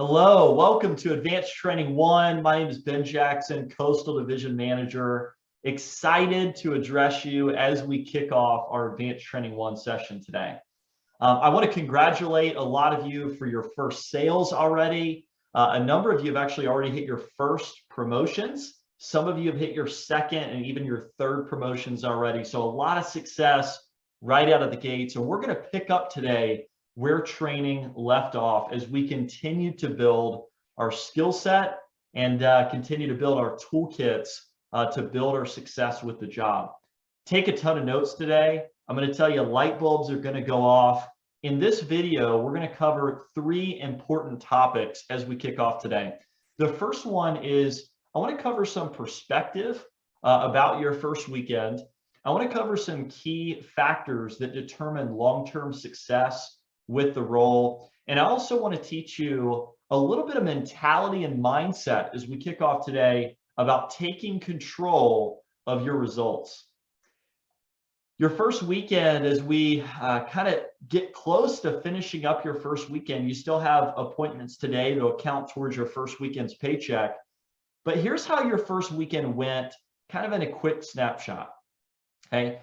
Hello, welcome to Advanced Training 1. My name is Ben Jackson, Coastal Division Manager. Excited to address you as we kick off our Advanced Training 1 session today. I want to congratulate a lot of you for your first sales already. A number of you have actually already hit your first promotions. Some of you have hit your second and even your third promotions already. So a lot of success right out of the gates. And we're going to pick up today where training left off as we continue to build our skill set and continue to build our toolkits to build our success with the job. Take a ton of notes today. I'm going to tell you light bulbs are going to go off. In this video, we're going to cover 3 important topics as we kick off today. The first one is I want to cover some perspective about your first weekend. I want to cover some key factors that determine long-term success with the role. And I also want to teach you a little bit of mentality and mindset as we kick off today about taking control of your results. Your first weekend, as we kind of get close to finishing up your first weekend, you still have appointments today to account towards your first weekend's paycheck. But here's how your first weekend went, kind of in a quick snapshot. Okay,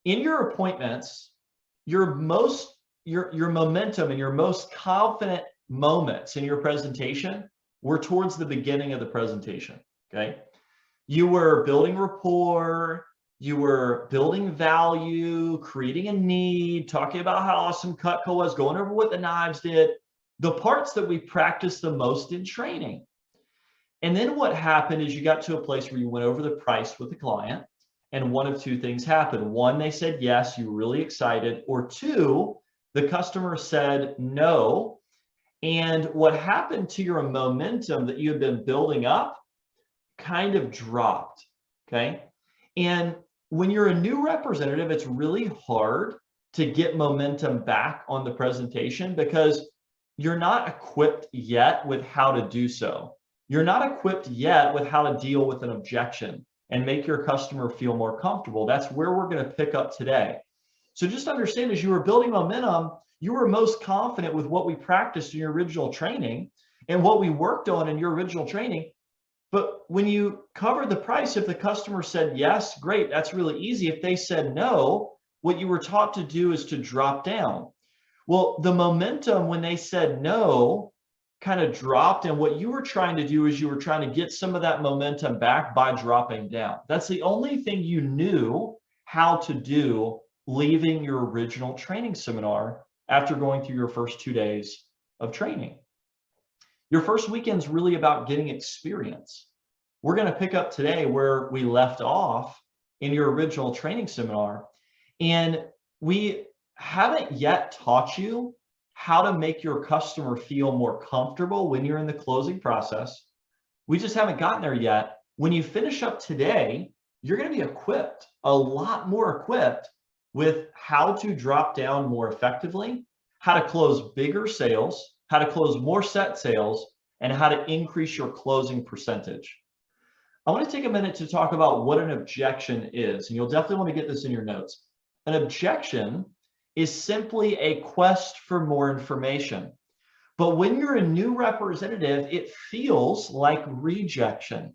in your appointments, your momentum and your most confident moments in your presentation were towards the beginning of the presentation. Okay, you were building rapport, you were building value, creating a need, talking about how awesome Cutco was, going over what the knives did, the parts that we practice the most in training. And then what happened is you got to a place where you went over the price with the client, and one of 2 things happened. 1, they said yes, you were really excited, or 2, the customer said no. And what happened to your momentum that you had been building up kind of dropped. Okay, and when you're a new representative, it's really hard to get momentum back on the presentation because you're not equipped yet with how to do so. You're not equipped yet with how to deal with an objection and make your customer feel more comfortable. That's where we're going to pick up today. So just understand, as you were building momentum, you were most confident with what we practiced in your original training and what we worked on in your original training. But when you covered the price, if the customer said yes, great, that's really easy. If they said no, what you were taught to do is to drop down. Well, the momentum when they said no kind of dropped, and what you were trying to do is you were trying to get some of that momentum back by dropping down. That's the only thing you knew how to do leaving your original training seminar after going through your first 2 days of training. Your first weekend's really about getting experience. We're going to pick up today where we left off in your original training seminar, and we haven't yet taught you how to make your customer feel more comfortable when you're in the closing process. We just haven't gotten there yet. When you finish up today, you're going to be equipped, a lot more equipped, with how to drop down more effectively, how to close bigger sales, how to close more set sales, and how to increase your closing percentage. I want to take a minute to talk about what an objection is, and you'll definitely want to get this in your notes. An objection is simply a quest for more information. But when you're a new representative, it feels like rejection.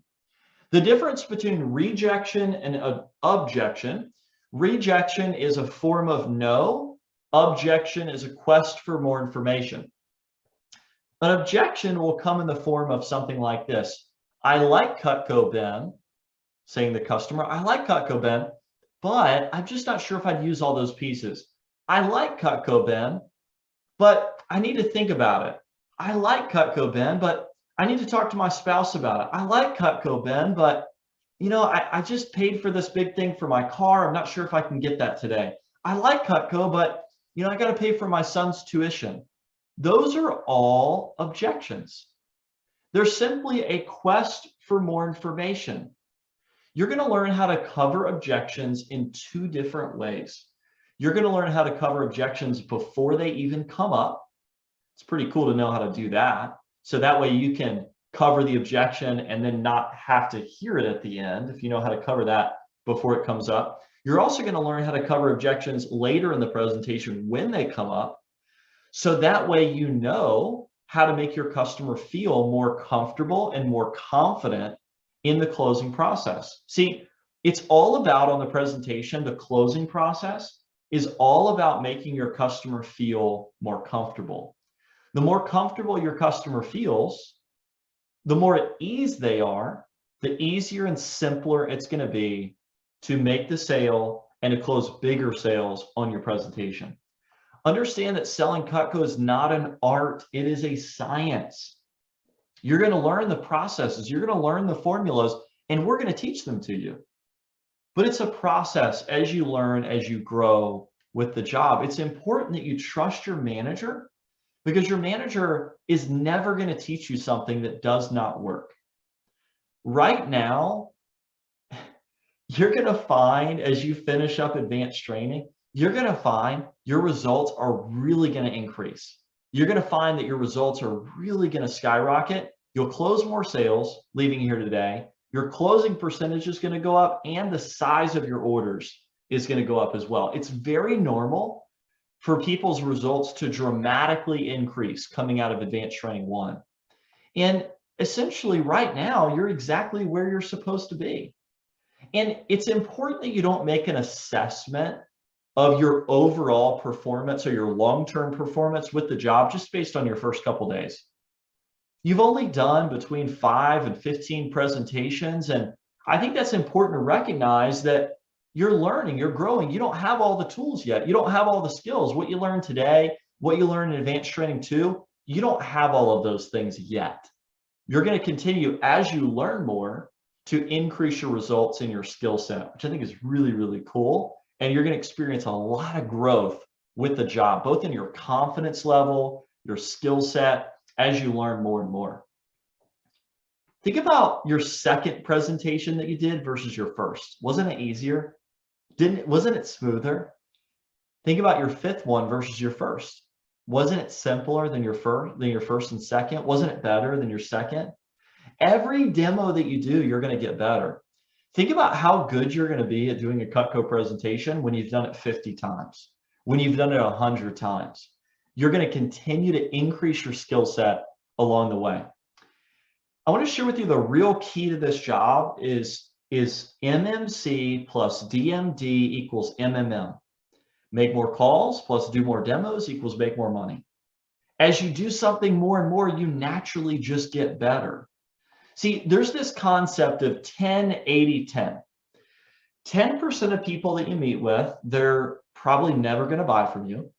The difference between rejection and objection: rejection is a form of no. Objection is a quest for more information. An objection will come in the form of something like this. I like Cutco, Ben, saying the customer, I like Cutco, Ben, but I'm just not sure if I'd use all those pieces. I like Cutco, Ben, but I need to think about it. I like Cutco, Ben, but I need to talk to my spouse about it. I like Cutco, Ben, but I just paid for this big thing for my car. I'm not sure if I can get that today. I like Cutco, but I got to pay for my son's tuition. Those are all objections. They're simply a quest for more information. You're going to learn how to cover objections in 2 different ways. You're going to learn how to cover objections before they even come up. It's pretty cool to know how to do that. So that way you can cover the objection and then not have to hear it at the end if you know how to cover that before it comes up. You're also going to learn how to cover objections later in the presentation when they come up. So that way you know how to make your customer feel more comfortable and more confident in the closing process. See, it's all about on the presentation, the closing process is all about making your customer feel more comfortable. The more comfortable your customer feels, the more at ease they are, the easier and simpler it's going to be to make the sale and to close bigger sales on your presentation. Understand that selling Cutco is not an art, it is a science. You're going to learn the processes, you're going to learn the formulas, and we're going to teach them to you. But it's a process as you learn, as you grow with the job. It's important that you trust your manager because your manager is never going to teach you something that does not work. Right now, you're going to find as you finish up advanced training, you're going to find your results are really going to increase. You're going to find that your results are really going to skyrocket. You'll close more sales leaving here today. Your closing percentage is going to go up and the size of your orders is going to go up as well. It's very normal for people's results to dramatically increase coming out of Advanced Training 1. And essentially right now, you're exactly where you're supposed to be. And it's important that you don't make an assessment of your overall performance or your long-term performance with the job just based on your first couple days. You've only done between 5 and 15 presentations, and I think that's important to recognize that you're learning, you're growing. You don't have all the tools yet. You don't have all the skills. What you learned today, what you learned in Advanced Training 2, you don't have all of those things yet. You're going to continue as you learn more to increase your results in your skill set, which I think is really, really cool. And you're going to experience a lot of growth with the job, both in your confidence level, your skill set, as you learn more and more. Think about your second presentation that you did versus your first. Wasn't it easier? Wasn't it smoother? Think about your fifth one versus your first. Wasn't it simpler than your first and second? Wasn't it better than your second? Every demo that you do, you're going to get better. Think about how good you're going to be at doing a Cutco presentation when you've done it 50 times, when you've done it 100 times. You're going to continue to increase your skill set along the way. I want to share with you the real key to this job is MMC plus DMD equals MMM. Make more calls plus do more demos equals make more money. As you do something more and more, you naturally just get better. See, there's this concept of 10-80-10. 10% of people that you meet with, they're probably never going to buy from you.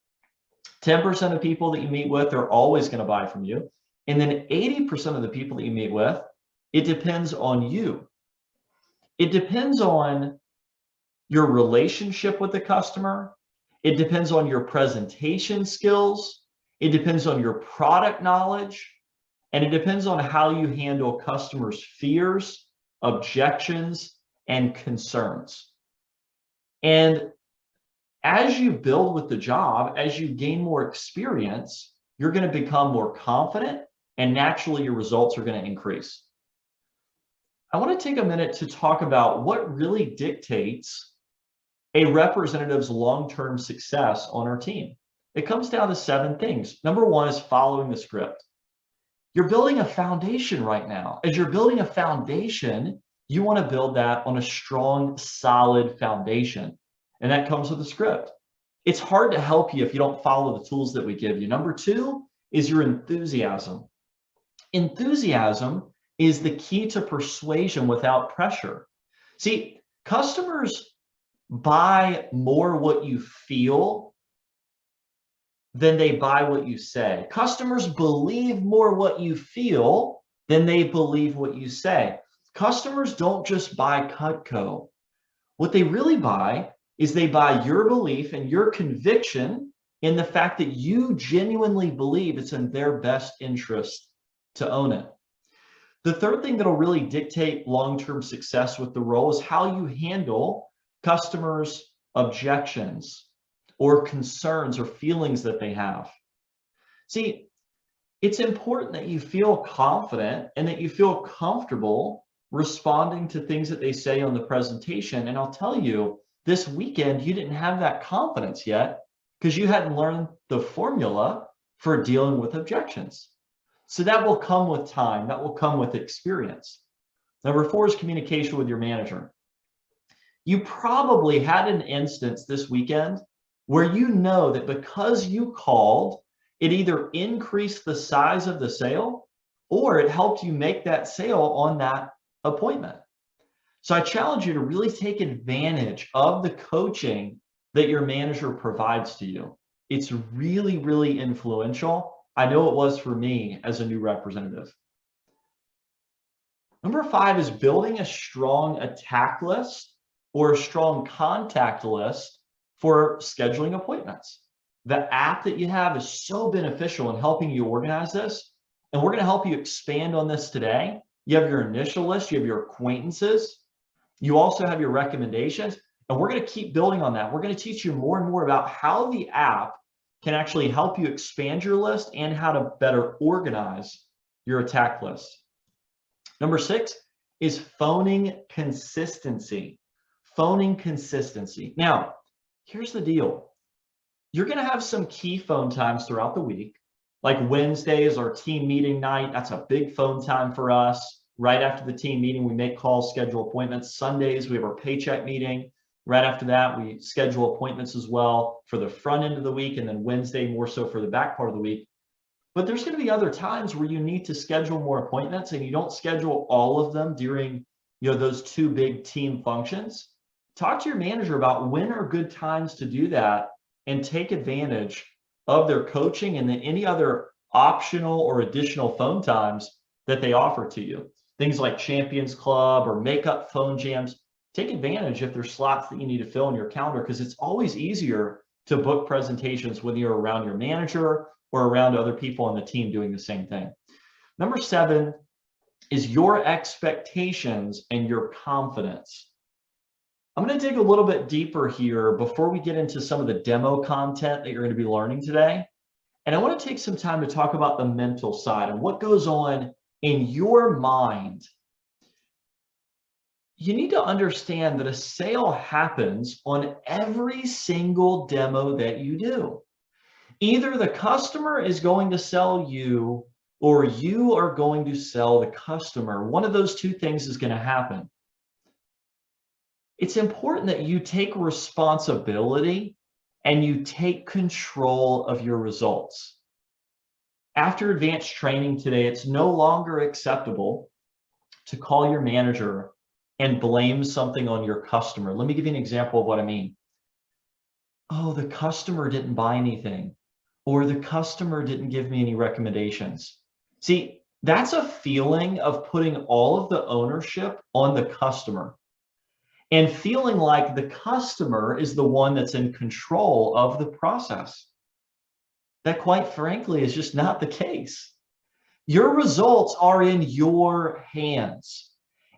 10% of people that you meet with are always going to buy from you. And then 80% of the people that you meet with, it depends on you. It depends on your relationship with the customer. It depends on your presentation skills. It depends on your product knowledge. And it depends on how you handle customers' fears, objections, and concerns. And as you build with the job, as you gain more experience, you're going to become more confident, and naturally your results are going to increase. I want to take a minute to talk about what really dictates a representative's long-term success on our team. It comes down to 7 things. Number 1 is following the script. You're building a foundation right now. As you're building a foundation, you want to build that on a strong, solid foundation. And that comes with a script. It's hard to help you if you don't follow the tools that we give you. Number 2 is your enthusiasm. Enthusiasm is the key to persuasion without pressure. See, customers buy more what you feel than they buy what you say. Customers believe more what you feel than they believe what you say. Customers don't just buy Cutco. What they really buy is they buy your belief and your conviction in the fact that you genuinely believe it's in their best interest to own it. The third thing that'll really dictate long-term success with the role is how you handle customers' objections or concerns or feelings that they have. See, it's important that you feel confident and that you feel comfortable responding to things that they say on the presentation. And I'll tell you, this weekend, you didn't have that confidence yet because you hadn't learned the formula for dealing with objections. So that will come with time, that will come with experience. Number 4 is communication with your manager. You probably had an instance this weekend where you know that because you called, it either increased the size of the sale or it helped you make that sale on that appointment. So I challenge you to really take advantage of the coaching that your manager provides to you. It's really, really influential. I know it was for me as a new representative. Number 5 is building a strong attack list or a strong contact list for scheduling appointments. The app that you have is so beneficial in helping you organize this, and we're going to help you expand on this today. You have your initial list, you have your acquaintances, you also have your recommendations, and we're going to keep building on that. We're going to teach you more and more about how the app can actually help you expand your list and how to better organize your attack list. Number 6 is phoning consistency. Phoning consistency. Now, here's the deal. You're going to have some key phone times throughout the week. Like Wednesday is our team meeting night. That's a big phone time for us. Right after the team meeting, we make calls, schedule appointments. Sundays, we have our paycheck meeting. Right after that, we schedule appointments as well for the front end of the week, and then Wednesday more so for the back part of the week. But there's going to be other times where you need to schedule more appointments, and you don't schedule all of them during those 2 big team functions. Talk to your manager about when are good times to do that and take advantage of their coaching and then any other optional or additional phone times that they offer to you. Things like Champions Club or makeup phone jams. Take advantage if there's slots that you need to fill in your calendar, because it's always easier to book presentations when you're around your manager or around other people on the team doing the same thing. Number 7 is your expectations and your confidence. I'm going to dig a little bit deeper here before we get into some of the demo content that you're going to be learning today. And I want to take some time to talk about the mental side and what goes on in your mind. You need to understand that a sale happens on every single demo that you do. Either the customer is going to sell you or you are going to sell the customer. One of those 2 things is going to happen. It's important that you take responsibility and you take control of your results. After advanced training today, it's no longer acceptable to call your manager and blame something on your customer. Let me give you an example of what I mean. Oh, the customer didn't buy anything, or the customer didn't give me any recommendations. See, that's a feeling of putting all of the ownership on the customer and feeling like the customer is the one that's in control of the process. That, quite frankly, is just not the case. Your results are in your hands.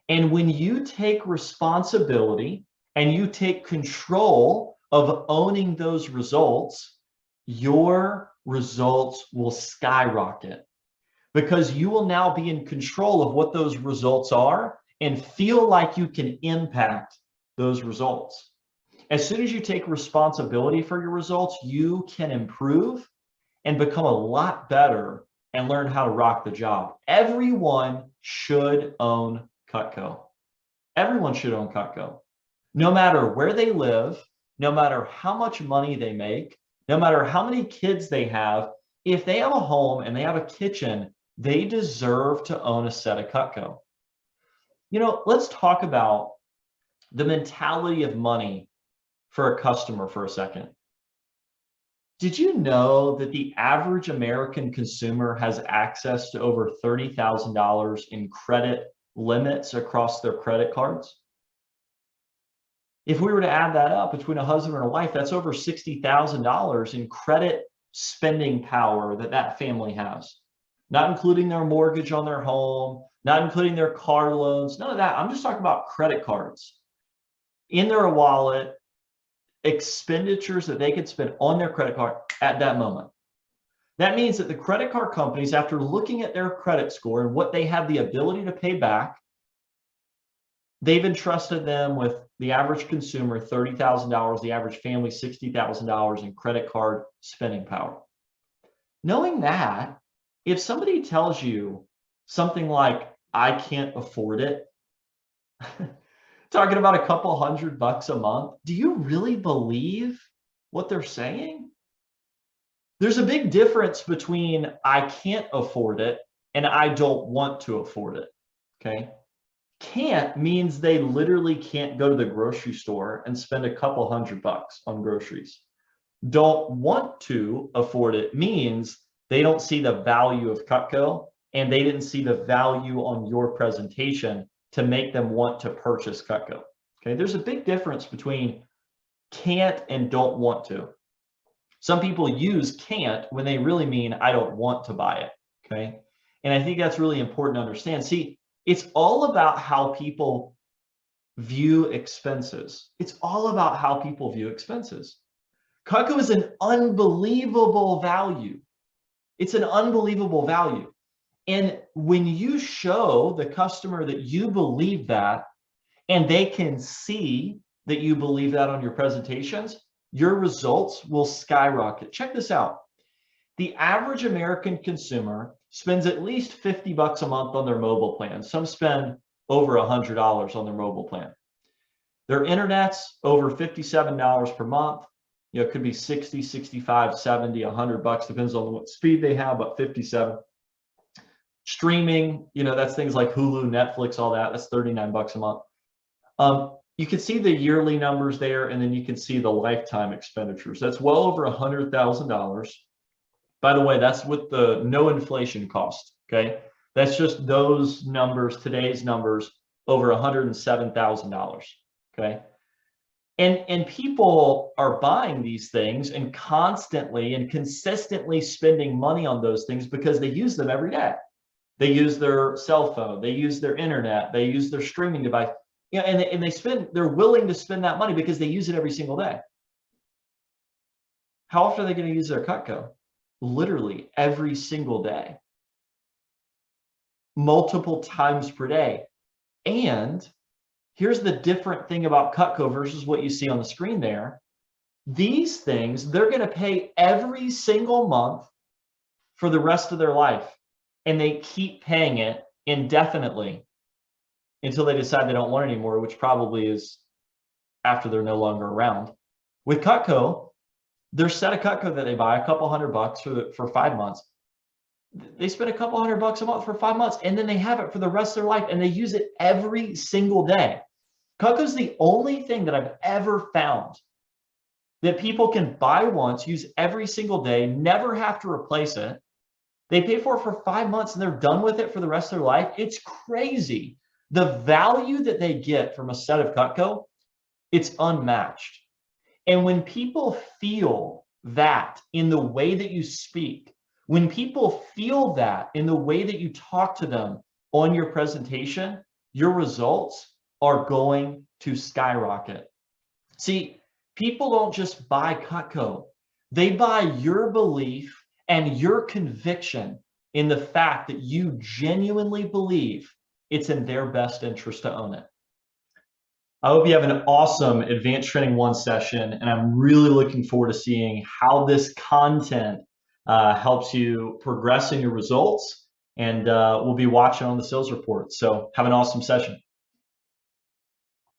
And when you take responsibility and you take control of owning those results, your results will skyrocket, because you will now be in control of what those results are and feel like you can impact those results. As soon as you take responsibility for your results, you can improve and become a lot better and learn how to rock the job. Everyone should own Cutco. Everyone should own Cutco. No matter where they live, no matter how much money they make, no matter how many kids they have, if they have a home and they have a kitchen, they deserve to own a set of Cutco. Let's talk about the mentality of money for a customer for a second. Did you know that the average American consumer has access to over $30,000 in credit limits across their credit cards? If we were to add that up between a husband and a wife, that's over $60,000 in credit spending power that family has, not including their mortgage on their home, not including their car loans, none of that. I'm just talking about credit cards in their wallet, expenditures that they could spend on their credit card at that moment. That means that the credit card companies, after looking at their credit score and what they have the ability to pay back, they've entrusted them with the average consumer $30,000, the average family $60,000 in credit card spending power. Knowing that, If somebody tells you something like, I can't afford it, talking about a couple $100 a month, do you really believe what they're saying? There's a big difference between I can't afford it and I don't want to afford it. Okay. Can't means they literally can't go to the grocery store and spend a couple $100 on groceries. Don't want to afford it means they don't see the value of Cutco and they didn't see the value on your presentation to make them want to purchase Cutco. Okay, there's a big difference between can't and don't want to. Some people use can't when they really mean I don't want to buy it. Okay, and I think that's really important to understand. See, it's all about how people view expenses. It's all about how people view expenses. Cutco is an unbelievable value. It's an unbelievable value. And when you show the customer that you believe that, and they can see that you believe that on your presentations, your results will skyrocket. Check this out. The average American consumer spends at least $50 a month on their mobile plan. Some spend over $100 on their mobile plan. Their internet's over $57 per month. You know, it could be 60, 65, 70, $100, depends on what speed they have, but 57. Streaming, you know, that's things like Hulu, Netflix, all that. That's $39 a month. You can see the yearly numbers there, and then you can see the lifetime expenditures. That's well over $100,000. By the way, that's with the no inflation cost, okay? That's just those numbers, today's numbers, over $107,000, okay? And people are buying these things and constantly and consistently spending money on those things because they use them every day. They use their cell phone, they use their internet, they use their streaming device, you know, and they're willing to spend that money because they use it every single day. How often are they going to use their Cutco? Literally every single day, multiple times per day. And here's the different thing about Cutco versus what you see on the screen there. These things, they're going to pay every single month for the rest of their life. And they keep paying it indefinitely until they decide they don't want it anymore, which probably is after they're no longer around. With Cutco, their set of Cutco that they buy, a couple $100 for 5 months. They spend a couple $100 a month for 5 months, and then they have it for the rest of their life, and they use it every single day. Cutco's the only thing that I've ever found that people can buy once, use every single day, never have to replace it. They pay for it for 5 months and they're done with it for the rest of their life. It's crazy. The value that they get from a set of Cutco, it's unmatched. And when people feel that in the way that you speak, when people feel that in the way that you talk to them on your presentation, your results are going to skyrocket. See, people don't just buy Cutco. They buy your belief and your conviction in the fact that you genuinely believe it's in their best interest to own it. I hope you have an awesome Advanced Training 1 session, and I'm really looking forward to seeing how this content helps you progress in your results, and we'll be watching on the sales report. So have an awesome session.